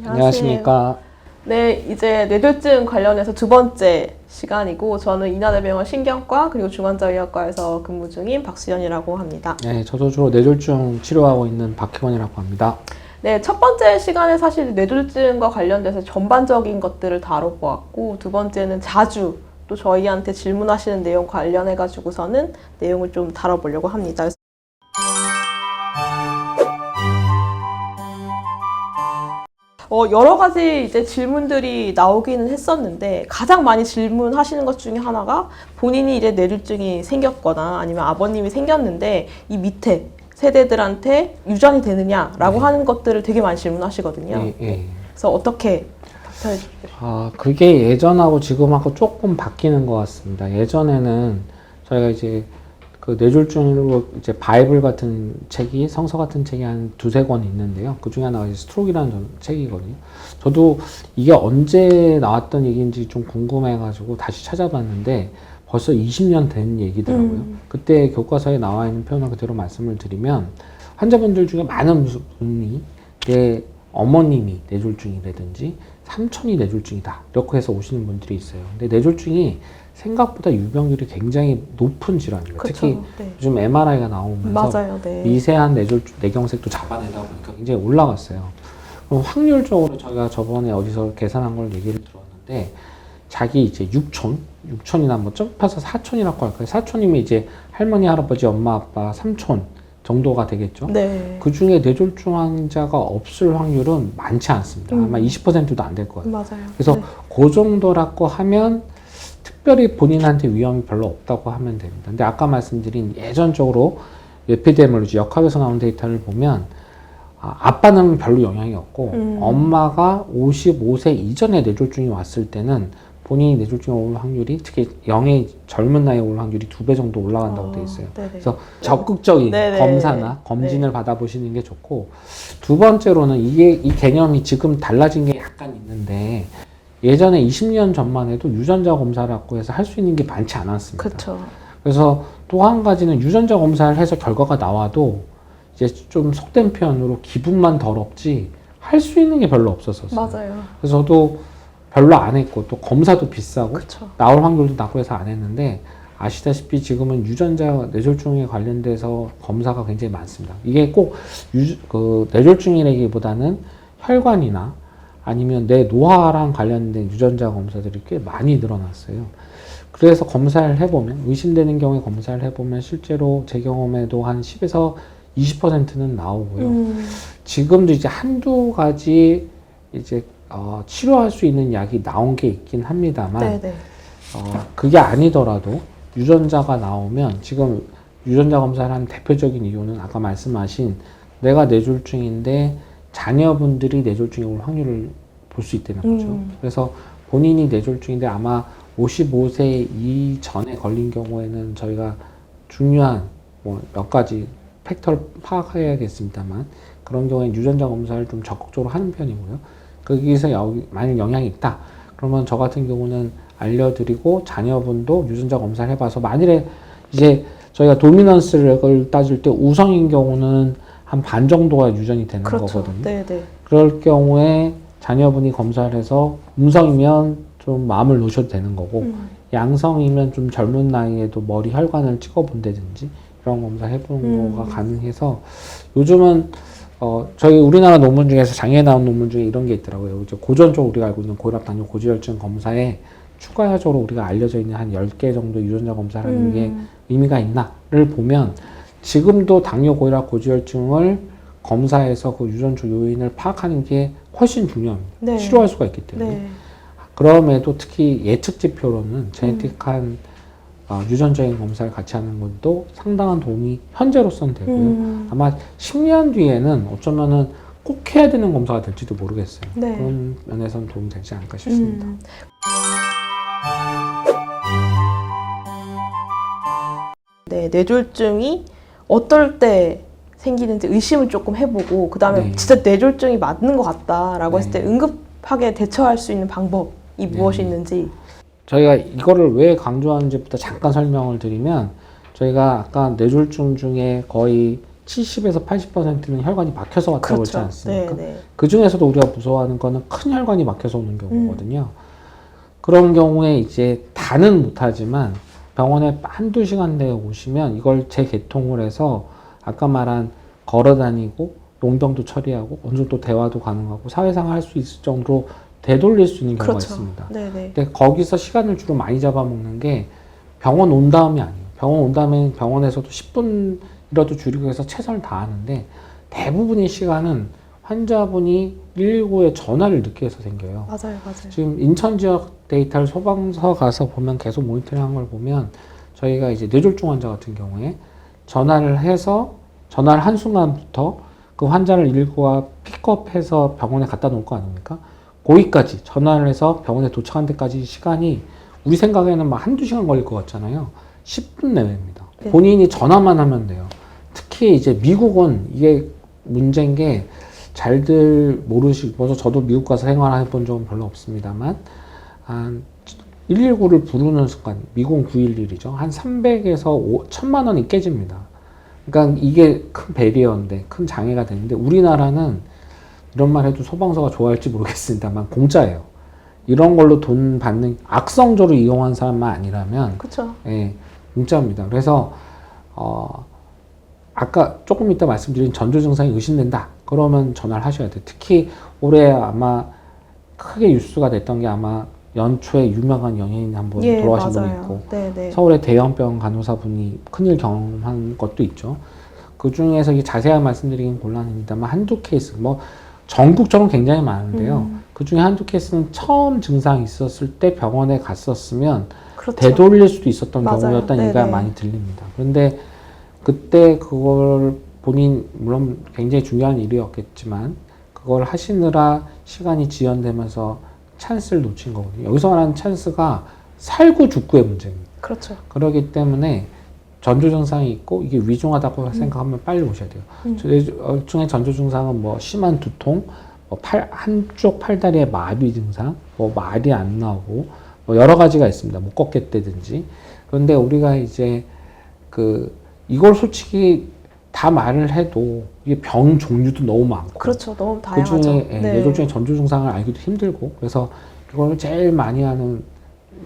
안녕하십니까. 네, 이제 뇌졸중 관련해서 두 번째 시간이고 저는 인하대병원 신경과 그리고 중환자의학과에서 근무 중인 박수연이라고 합니다. 네, 저도 주로 뇌졸중 치료하고 있는 박혜원이라고 합니다. 네, 첫 번째 시간에 사실 뇌졸중과 관련돼서 전반적인 것들을 다뤄보았고 두 번째는 자주 또 저희한테 질문하시는 내용 관련해가지고서는 내용을 좀 다뤄보려고 합니다. 여러 가지 이제 질문들이 나오기는 했었는데 가장 많이 질문하시는 것 중에 하나가 본인이 이제 뇌졸중이 생겼거나 아니면 아버님이 생겼는데 이 밑에 세대들한테 유전이 되느냐라고 하는 것들을 되게 많이 질문하시거든요. 그래서 어떻게 답변해 주세요? 그게 예전하고 지금하고 조금 바뀌는 것 같습니다. 예전에는 저희가 이제 그 뇌졸중으로 이제 바이블 같은 책이, 성서 같은 책이 한 두세 권 있는데요. 그 중에 하나가 이제 스트로크라는 책이거든요. 저도 이게 언제 나왔던 얘기인지 좀 궁금해가지고 다시 찾아봤는데 벌써 20년 된 얘기더라고요. 그때 교과서에 나와 있는 표현을 그대로 말씀을 드리면 환자분들 중에 많은 분이 내 어머님이 뇌졸중이라든지 삼촌이 뇌졸중이다 이렇게 해서 오시는 분들이 있어요. 근데 뇌졸중이 생각보다 유병률이 굉장히 높은 질환이에요. 그쵸, 특히 네. 요즘 MRI가 나오면서 맞아요, 네. 미세한 뇌경색도 잡아내다 보니까 굉장히 올라갔어요. 그럼 확률적으로 저희가 저번에 어디서 계산한 걸 얘기를 들었는데 자기 이제 육촌이나 뭐 점파서 사촌이라고 할까요? 사촌이면 이제 할머니, 할아버지, 엄마, 아빠, 삼촌 정도가 되겠죠. 네. 그 중에 뇌졸중 환자가 없을 확률은 많지 않습니다. 아마 20%도 안 될 거예요. 맞아요. 그래서 네. 그 정도라고 하면 특별히 본인한테 위험이 별로 없다고 하면 됩니다. 근데 아까 말씀드린 예전적으로 에피데미올로지 역학에서 나온 데이터를 보면 아빠는 별로 영향이 없고 엄마가 55세 이전에 뇌졸중이 왔을 때는 본인이 뇌졸중에 올 확률이 특히 영의 젊은 나이에 올 확률이 2배 정도 올라간다고 돼 있어요. 네네. 그래서 적극적인 검사나 검진을 받아보시는 게 좋고 두 번째로는 이 개념이 지금 달라진 게 약간 있는데 예전에 20년 전만 해도 유전자 검사라고 해서 할 수 있는 게 많지 않았습니다. 그쵸. 그래서 또 한 가지는 유전자 검사를 해서 결과가 나와도 이제 좀 속된 표현으로 기분만 더럽지 할 수 있는 게 별로 없었어요. 맞아요. 그래서 저도 별로 안 했고 또 검사도 비싸고 그쵸. 나올 확률도 낮고 해서 안 했는데 아시다시피 지금은 유전자 뇌졸중에 관련돼서 검사가 굉장히 많습니다. 이게 꼭 뇌졸중이라기보다는 혈관이나 아니면 내 노화랑 관련된 유전자 검사들이 꽤 많이 늘어났어요. 그래서 검사를 해보면 의심되는 경우에 검사를 해보면 실제로 제 경험에도 한 10에서 20%는 나오고요. 지금도 이제 한두 가지 이제 치료할 수 있는 약이 나온 게 있긴 합니다만 그게 아니더라도 유전자가 나오면 지금 유전자 검사를 하는 대표적인 이유는 아까 말씀하신 내가 뇌졸중인데 자녀분들이 뇌졸중에 올 확률을 볼 수 있다는 거죠. 그래서 본인이 뇌졸중인데 아마 55세 이전에 걸린 경우에는 저희가 중요한 몇 가지 팩터를 파악해야겠습니다만 그런 경우에 유전자 검사를 좀 적극적으로 하는 편이고요. 거기서 만약 영향이 있다. 그러면 저 같은 경우는 알려드리고 자녀분도 유전자 검사를 해봐서 만일에 이제 저희가 도미넌스를 따질 때 우성인 경우는 한 반 정도가 유전이 되는 거거든요. 네네. 그럴 경우에 자녀분이 검사를 해서 음성이면 좀 마음을 놓으셔도 되는 거고 양성이면 좀 젊은 나이에도 머리 혈관을 찍어본다든지 이런 검사 해보는 거가 가능해서 요즘은 저희 우리나라 논문 중에서 장애에 나온 논문 중에 이런 게 있더라고요. 이제 고전적으로 우리가 알고 있는 고혈압, 당뇨, 고지혈증 검사에 추가적으로 우리가 알려져 있는 한 10개 정도 유전자 검사를 하는 게 의미가 있나를 보면 지금도 당뇨, 고혈압, 고지혈증을 검사해서 그 유전적 요인을 파악하는 게 훨씬 중요합니다. 네. 치료할 수가 있기 때문에. 네. 그럼에도 특히 예측 지표로는 제네틱한 유전적인 검사를 같이 하는 것도 상당한 도움이 현재로서는 되고요. 아마 10년 뒤에는 어쩌면은 꼭 해야 되는 검사가 될지도 모르겠어요. 네. 그런 면에서는 도움이 되지 않을까 싶습니다. 네, 뇌졸중이 어떨 때 생기는지 의심을 조금 해보고 그 다음에 진짜 뇌졸중이 맞는 것 같다라고 했을 때 응급하게 대처할 수 있는 방법이 무엇이 있는지. 저희가 이거를 왜 강조하는지부터 잠깐 설명을 드리면 저희가 아까 뇌졸중 중에 거의 70에서 80%는 혈관이 막혀서 왔다고 그렇죠. 그러지 않습니까? 네, 네. 그 중에서도 우리가 무서워하는 거는 큰 혈관이 막혀서 오는 경우거든요. 그런 경우에 이제 다는 못하지만 병원에 한두 시간 내에 오시면 이걸 재개통을 해서 아까 말한 걸어 다니고 용병도 처리하고 어느 정도 대화도 가능하고 사회생활 할 수 있을 정도로 되돌릴 수 있는 경우가 그렇죠. 있습니다. 네네. 근데 거기서 시간을 주로 많이 잡아먹는 게 병원 온 다음이 아니에요. 병원 온 다음에 병원에서도 10분이라도 줄이고 해서 최선을 다하는데 대부분의 시간은 환자분이 119에 전화를 늦게 해서 생겨요. 맞아요, 맞아요. 지금 인천 지역 데이터를 소방서 가서 보면 계속 모니터링 한 걸 보면 저희가 이제 뇌졸중 환자 같은 경우에 전화를 해서 전화를 한순간부터 그 환자를 119가 픽업해서 병원에 갖다 놓을 거 아닙니까? 거기까지 전화를 해서 병원에 도착한 데까지 시간이 우리 생각에는 막 한두 시간 걸릴 것 같잖아요. 10분 내외입니다. 네. 본인이 전화만 하면 돼요. 특히 이제 미국은 이게 문제인 게 잘들 모르시고, 저도 미국 가서 생활해 본 적은 별로 없습니다만, 한 119를 부르는 순간, 미국은 911이죠. 한 300에서 1000만 원이 깨집니다. 그러니까 이게 큰 배리어인데, 큰 장애가 되는데, 우리나라는 이런 말 해도 소방서가 좋아할지 모르겠습니다만, 공짜예요. 이런 걸로 돈 받는, 악성적으로 이용한 사람만 아니라면, 그렇죠. 예, 공짜입니다. 그래서, 아까 조금 이따 말씀드린 전조 증상이 의심된다. 그러면 전화를 하셔야 돼요. 특히 올해 아마 크게 뉴스가 됐던 게 아마 연초에 유명한 연예인 한 분 예, 돌아가신 분이 맞아요. 있고 네네. 서울의 대형병 간호사분이 큰일 경험한 것도 있죠. 그 중에서 이 자세한 말씀드리긴 곤란합니다만 한두 케이스, 뭐 전국적으로 굉장히 많은데요. 그 중에 한두 케이스는 처음 증상이 있었을 때 병원에 갔었으면 그렇죠. 되돌릴 수도 있었던 맞아요. 경우였다는 얘기가 네네. 많이 들립니다. 그런데 그때 그걸 본인 물론 굉장히 중요한 일이었겠지만 그걸 하시느라 시간이 지연되면서 찬스를 놓친 거거든요. 여기서 말하는 찬스가 살구 죽구의 문제입니다. 그렇죠. 그렇기 때문에 전조 증상이 있고 이게 위중하다고 생각하면 빨리 오셔야 돼요. 중에 전조 증상은 뭐 심한 두통, 뭐 한쪽 팔다리의 마비 증상, 뭐 말이 안 나오고 뭐 여러 가지가 있습니다. 못 걷겠다든지. 그런데 우리가 이제 이걸 솔직히 다 말을 해도 이게 병 종류도 너무 많고 그렇죠. 너무 그 다양하죠. 중에 네. 뇌졸중의 전조 증상을 알기도 힘들고 그래서 이걸 제일 많이 하는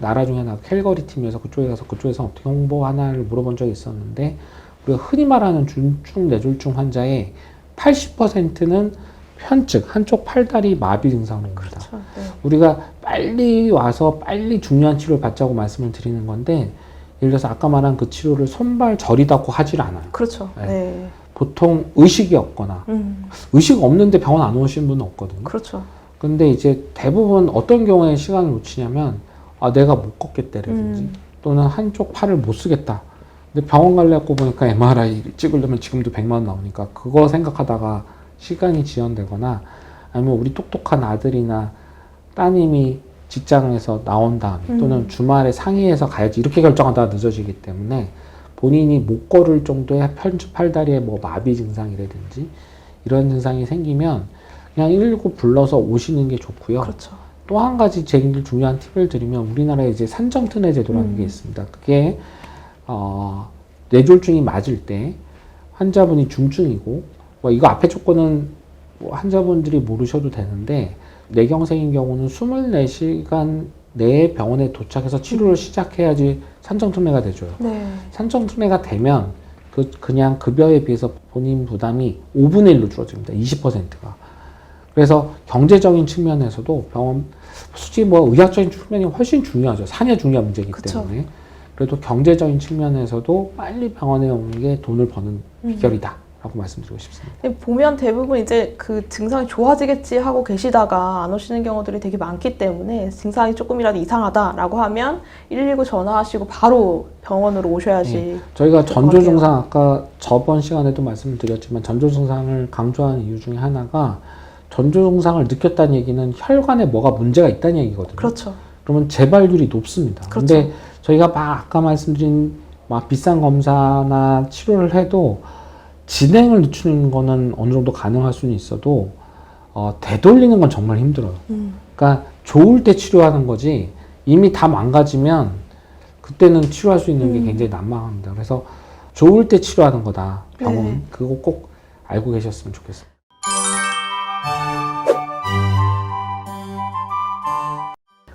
나라 중에 하나 캘거리 팀에서 그쪽에 가서 그쪽에서 어떻게 홍보하나를 물어본 적이 있었는데 우리가 흔히 말하는 중증 뇌졸중 환자의 80%는 편측 한쪽 팔다리 마비 증상으로 옵니다. 그렇죠. 네. 우리가 빨리 와서 빨리 중요한 치료를 받자고 말씀을 드리는 건데 예를 들어서 아까 말한 그 치료를 손발 저리다고 하질 않아요. 그렇죠. 네. 네. 보통 의식이 없거나 의식 없는데 병원 안 오시는 분은 없거든요. 그렇죠. 근데 이제 대부분 어떤 경우에 시간을 놓치냐면 내가 못 걷겠다라든지 또는 한쪽 팔을 못 쓰겠다. 근데 병원 가려고 보니까 MRI 찍으려면 지금도 100만 원 나오니까 그거 생각하다가 시간이 지연되거나 아니면 우리 똑똑한 아들이나 따님이 직장에서 나온 다음에 또는 주말에 상의해서 가야지 이렇게 결정하다가 늦어지기 때문에 본인이 못 걸을 정도의 편측 팔다리에 뭐 마비 증상이라든지 이런 증상이 생기면 그냥 119 불러서 오시는 게 좋고요. 그렇죠. 또 한 가지 제일 중요한 팁을 드리면 우리나라에 이제 산정특례 제도라는 게 있습니다. 그게 뇌졸중이 맞을 때 환자분이 중증이고 뭐 이거 앞에 조건은 뭐 환자분들이 모르셔도 되는데 뇌경색인 경우는 24시간 내에 병원에 도착해서 치료를 시작해야지 산정특례가 되죠. 네. 산정특례가 되면 그냥 급여에 비해서 본인 부담이 5분의 1로 줄어듭니다. 20%가. 그래서 경제적인 측면에서도 병원, 솔직히 뭐 의학적인 측면이 훨씬 중요하죠. 사내 중요한 문제이기 그쵸. 때문에. 그래도 경제적인 측면에서도 빨리 병원에 오는 게 돈을 버는 비결이다. 라고 말씀드리고 싶습니다. 보면 대부분 이제 그 증상이 좋아지겠지 하고 계시다가 안 오시는 경우들이 되게 많기 때문에 증상이 조금이라도 이상하다라고 하면 119 전화하시고 바로 병원으로 오셔야지. 네. 저희가 될 것 전조 같아요. 증상 아까 저번 시간에도 말씀드렸지만 전조 증상을 강조하는 이유 중에 하나가 전조 증상을 느꼈다는 얘기는 혈관에 뭐가 문제가 있다는 얘기거든요. 그렇죠. 그러면 재발률이 높습니다. 그렇죠. 근데 저희가 막 아까 말씀드린 막 비싼 검사나 치료를 해도 진행을 늦추는 거는 어느 정도 가능할 수는 있어도 되돌리는 건 정말 힘들어요. 그러니까 좋을 때 치료하는 거지 이미 다 망가지면 그때는 치료할 수 있는 게 굉장히 난망합니다. 그래서 좋을 때 치료하는 거다. 병원 네. 그거 꼭 알고 계셨으면 좋겠습니다.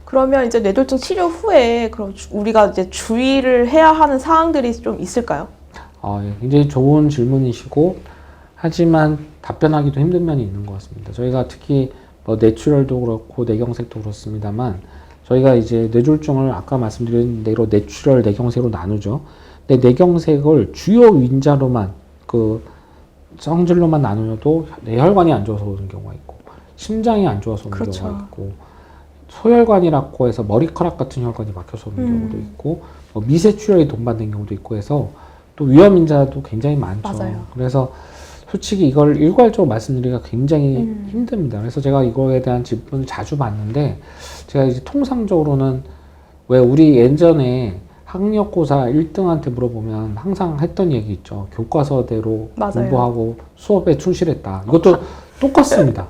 그러면 이제 뇌졸중 치료 후에 그럼 우리가 이제 주의를 해야 하는 사항들이 좀 있을까요? 예, 굉장히 좋은 질문이시고 하지만 답변하기도 힘든 면이 있는 것 같습니다. 저희가 특히 뭐 뇌출혈도 그렇고 뇌경색도 그렇습니다만 저희가 이제 뇌졸중을 아까 말씀드린 대로 뇌출혈, 뇌경색으로 나누죠. 근데 뇌경색을 주요 윈자로만 그 성질로만 나누어도 뇌혈관이 안 좋아서 오는 경우가 있고 심장이 안 좋아서 오는 그렇죠. 경우가 있고 소혈관이라고 해서 머리카락 같은 혈관이 막혀서 오는 경우도 있고 뭐 미세출혈이 동반된 경우도 있고 해서 또 위험 인자도 굉장히 많죠. 맞아요. 그래서 솔직히 이걸 일괄적으로 말씀드리기가 굉장히 힘듭니다. 그래서 제가 이거에 대한 질문을 자주 받는데 제가 이제 통상적으로는 왜 우리 예전에 학력고사 1등한테 물어보면 항상 했던 얘기 있죠. 교과서대로 맞아요. 공부하고 수업에 충실했다. 이것도 똑같습니다.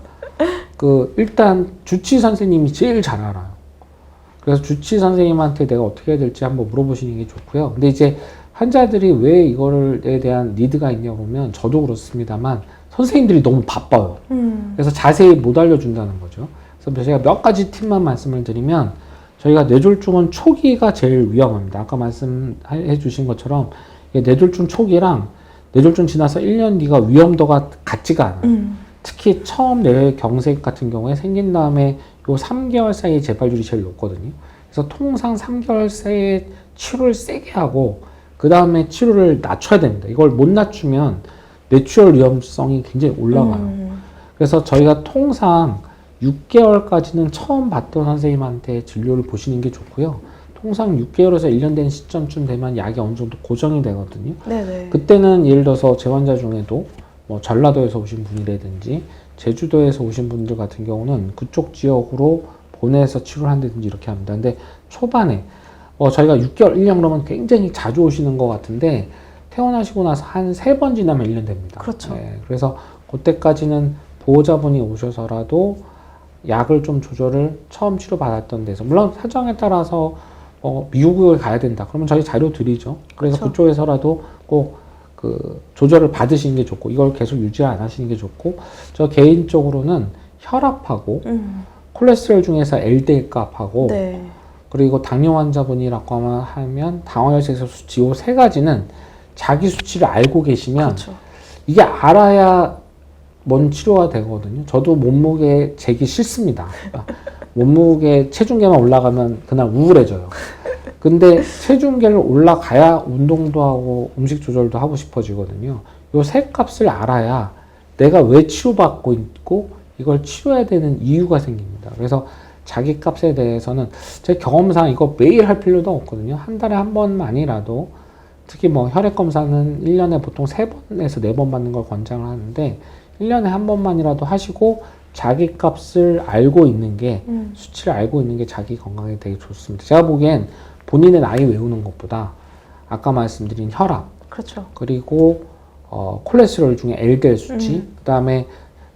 일단 주치 선생님이 제일 잘 알아요. 그래서 주치 선생님한테 내가 어떻게 해야 될지 한번 물어보시는 게 좋고요. 근데 이제 환자들이 왜 이거에 대한 니드가 있냐고 그러면 저도 그렇습니다만 선생님들이 너무 바빠요. 그래서 자세히 못 알려준다는 거죠. 그래서 제가 몇 가지 팁만 말씀을 드리면 저희가 뇌졸중은 초기가 제일 위험합니다. 아까 말씀해 주신 것처럼 뇌졸중 초기랑 뇌졸중 지나서 1년 뒤가 위험도가 같지가 않아요. 특히 처음 뇌경색 같은 경우에 생긴 다음에 요 3개월 사이에 재발률이 제일 높거든요. 그래서 통상 3개월 사이에 치료를 세게 하고 그 다음에 치료를 낮춰야 됩니다. 이걸 못 낮추면 뇌출혈 위험성이 굉장히 올라가요. 그래서 저희가 통상 6개월까지는 처음 봤던 선생님한테 진료를 보시는 게 좋고요. 통상 6개월에서 1년 된 시점쯤 되면 약이 어느 정도 고정이 되거든요. 네네. 그때는 예를 들어서 제 환자 중에도 뭐 전라도에서 오신 분이라든지 제주도에서 오신 분들 같은 경우는 그쪽 지역으로 보내서 치료를 한다든지 이렇게 합니다. 근데 초반에 저희가 6개월, 1년 그러면 굉장히 자주 오시는 것 같은데 퇴원하시고 나서 한 3번 지나면 1년 됩니다. 그렇죠. 네, 그래서 그때까지는 보호자분이 오셔서라도 약을 좀 조절을 처음 치료받았던 데서 물론 사정에 따라서 미국을 가야 된다. 그러면 저희 자료 드리죠. 그래서 그렇죠. 그쪽에서라도 꼭 조절을 받으시는 게 좋고 이걸 계속 유지 안 하시는 게 좋고 저 개인적으로는 혈압하고 콜레스테롤 중에서 LDL 값하고 네. 그리고 당뇨 환자분이라고 하면 당화혈색 수치 이 3가지는 자기 수치를 알고 계시면 그렇죠. 이게 알아야 뭔 치료가 되거든요. 저도 몸무게 재기 싫습니다. 몸무게 체중계만 올라가면 그날 우울해져요. 근데 체중계를 올라가야 운동도 하고 음식 조절도 하고 싶어지거든요. 요 3값을 알아야 내가 왜 치료받고 있고 이걸 치료해야 되는 이유가 생깁니다. 그래서 자기 값에 대해서는 제 경험상 이거 매일 할 필요도 없거든요. 한 달에 한 번만이라도 특히 뭐 혈액 검사는 1년에 보통 3번에서 4번 받는 걸 권장을 하는데 1년에 한 번만이라도 하시고 자기 값을 알고 있는 게 수치를 알고 있는 게 자기 건강에 되게 좋습니다. 제가 보기엔 본인의 나이 외우는 것보다 아까 말씀드린 혈압 그렇죠. 그리고 콜레스테롤 중에 LDL 수치 그다음에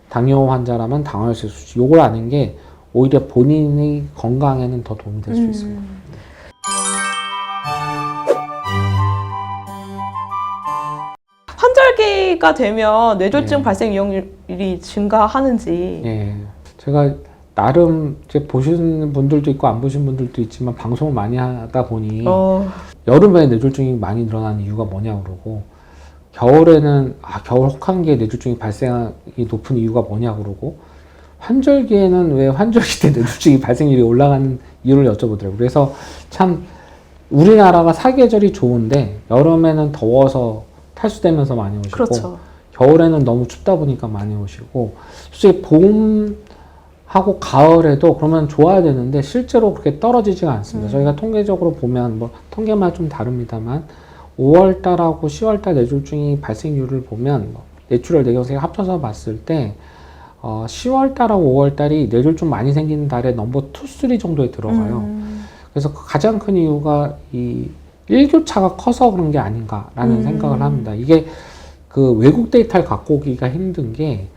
당뇨 환자라면 당화혈색 수치 요걸 아는 게 오히려 본인의 건강에는 더 도움이 될 수 있습니다. 환절기가 되면 뇌졸중 네. 발생 위험률이 증가하는지. 예, 제가 나름 이제 보시는 분들도 있고 안 보신 분들도 있지만 방송을 많이 하다 보니 여름에 뇌졸중이 많이 늘어나는 이유가 뭐냐고 그러고 겨울에는 겨울 혹한기에 뇌졸중이 발생하기 높은 이유가 뭐냐고 그러고 환절기에는 왜 환절기 때 뇌졸중이 발생률이 올라가는 이유를 여쭤보더라고요. 그래서 참 우리나라가 사계절이 좋은데 여름에는 더워서 탈수되면서 많이 오시고 그렇죠. 겨울에는 너무 춥다 보니까 많이 오시고 솔직히 봄하고 가을에도 그러면 좋아야 되는데 실제로 그렇게 떨어지지가 않습니다. 저희가 통계적으로 보면 뭐 통계마다 좀 다릅니다만 5월달하고 10월달 뇌졸중이 발생률을 보면 뇌출혈, 뇌경색 합쳐서 봤을 때 10월달하고 5월달이 뇌졸중 많이 생기는 달에 넘버 2, 3 정도에 들어가요. 그래서 가장 큰 이유가 이 일교차가 커서 그런 게 아닌가라는 생각을 합니다. 이게 그 외국 데이터를 갖고 오기가 힘든 게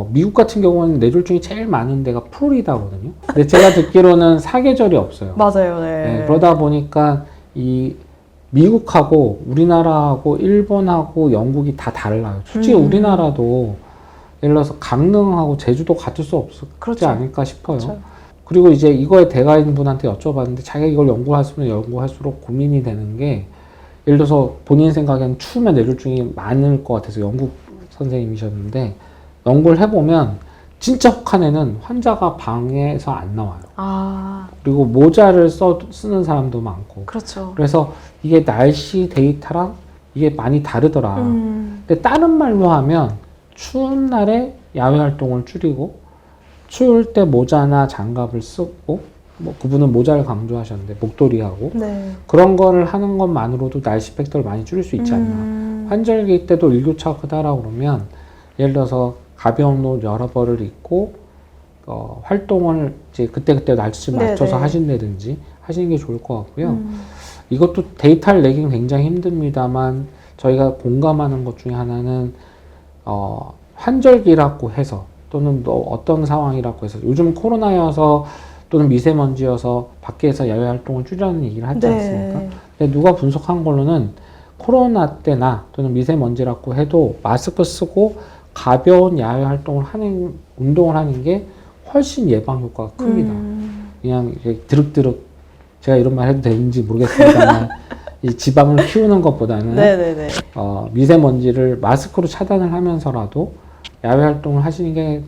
미국 같은 경우는 뇌졸중이 제일 많은 데가 플로리다거든요. 근데 제가 듣기로는 사계절이 없어요. 맞아요. 네. 네, 그러다 보니까 이 미국하고 우리나라하고 일본하고 영국이 다 달라요. 솔직히 우리나라도 예를 들어서 강릉하고 제주도 같을 수 없지 그렇죠. 않을까 싶어요. 그렇죠. 그리고 이제 이거에 대가인 분한테 여쭤봤는데 자기가 이걸 연구할수록 연구할수록 고민이 되는 게 예를 들어서 본인 생각에는 추우면 뇌졸중이 많을 것 같아서 영국 선생님이셨는데 연구를 해보면 진짜 혹한에는 환자가 방에서 안 나와요. 아, 그리고 모자를 쓰는 사람도 많고. 그렇죠. 그래서 이게 날씨 데이터랑 이게 많이 다르더라. 근데 다른 말로 하면 추운 날에 야외 활동을 줄이고 추울 때 모자나 장갑을 쓰고 뭐 그분은 모자를 강조하셨는데 목도리하고 네. 그런 거를 하는 것만으로도 날씨 팩터를 많이 줄일 수 있지 않나. 환절기 때도 일교차가 크다라고 그러면 예를 들어서 가벼운 옷 여러 벌을 입고 활동을 이제 그때그때 날씨 맞춰서 네네. 하신다든지 하시는 게 좋을 것 같고요. 이것도 데이터를 내긴 굉장히 힘듭니다만 저희가 공감하는 것 중에 하나는 환절기라고 해서 또는 또 어떤 상황이라고 해서 요즘 코로나여서 또는 미세먼지여서 밖에서 야외 활동을 줄이라는 얘기를 하지 네. 않습니까? 근데 누가 분석한 걸로는 코로나 때나 또는 미세먼지라고 해도 마스크 쓰고 가벼운 야외 활동을 하는, 운동을 하는 게 훨씬 예방 효과가 큽니다. 그냥 이렇게 드륵드륵, 제가 이런 말 해도 되는지 모르겠습니다만, 이 지방을 키우는 것보다는, 네네네. 미세먼지를 마스크로 차단을 하면서라도 야외 활동을 하시는 게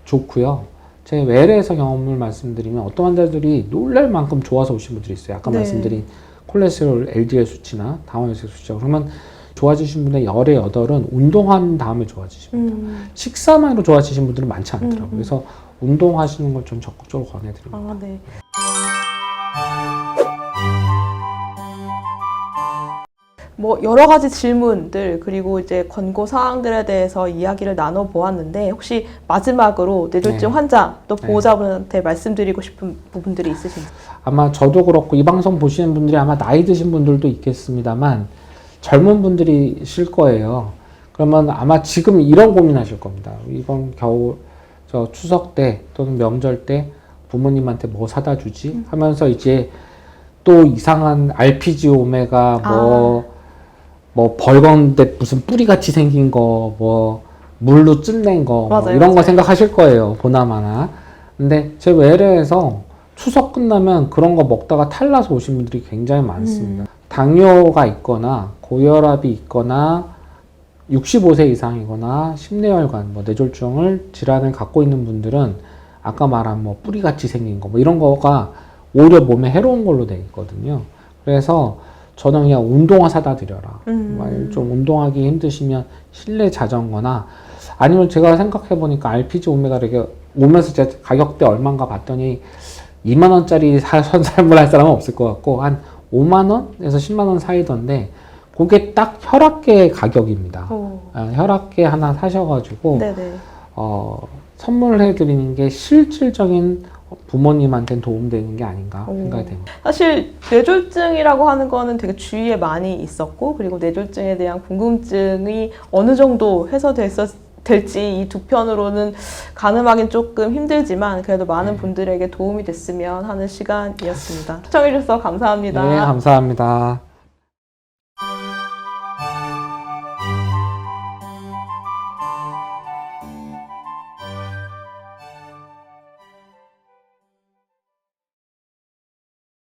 좋고요. 제 외래에서 경험을 말씀드리면 어떤 환자들이 놀랄 만큼 좋아서 오신 분들이 있어요. 아까 네. 말씀드린 콜레스테롤 LDL 수치나 당화혈색 수치가. 그러면 좋아지신 분의 열의 8은 운동한 다음에 좋아지십니다. 식사만으로 좋아지신 분들은 많지 않더라고요. 그래서 운동하시는 걸 좀 적극적으로 권해드립니다. 아, 네. 뭐 여러 가지 질문들 그리고 이제 권고 사항들에 대해서 이야기를 나눠 보았는데 혹시 마지막으로 뇌졸중 네. 환자 또 보호자분한테 말씀드리고 싶은 부분들이 있으신가요? 아마 저도 그렇고 이 방송 보시는 분들이 아마 나이 드신 분들도 있겠습니다만 젊은 분들이실 거예요. 그러면 아마 지금 이런 고민하실 겁니다. 이번 겨울 저 추석 때 또는 명절 때 부모님한테 뭐 사다 주지 하면서 이제 또 이상한 RPG 오메가 뭐 벌건데 무슨 뿌리같이 생긴 거 뭐 물로 쯧낸 거 뭐 맞아요, 이런 거 맞아요. 생각하실 거예요. 보나마나. 근데 제 외래에서 추석 끝나면 그런 거 먹다가 탈나서 오신 분들이 굉장히 많습니다. 당뇨가 있거나 고혈압이 있거나 65세 이상이거나 심내혈관, 뭐 뇌졸중을 질환을 갖고 있는 분들은 아까 말한 뭐 뿌리같이 생긴 거 뭐 이런 거가 오히려 몸에 해로운 걸로 돼 있거든요. 그래서 저는 그냥 운동화 사다 드려라. 좀 운동하기 힘드시면 실내 자전거나 아니면 제가 생각해 보니까 RPG 오메가를 이렇게 오면서 제가 가격대 얼마인가 봤더니 2만 원짜리 선살물 할 사람은 없을 것 같고 한 5만 원에서 10만 원 사이던데 그게 딱 혈압계 가격입니다. 혈압계 하나 사셔가지고 네네. 선물해 드리는 게 실질적인 부모님한테는 도움되는 게 아닌가 생각이 됩니다. 사실 뇌졸중이라고 하는 거는 되게 주위에 많이 있었고 그리고 뇌졸중에 대한 궁금증이 어느 정도 해소될지 이 두 편으로는 가늠하기는 조금 힘들지만 그래도 많은 분들에게 도움이 됐으면 하는 시간이었습니다. 시청해주셔서 감사합니다. 네, 감사합니다.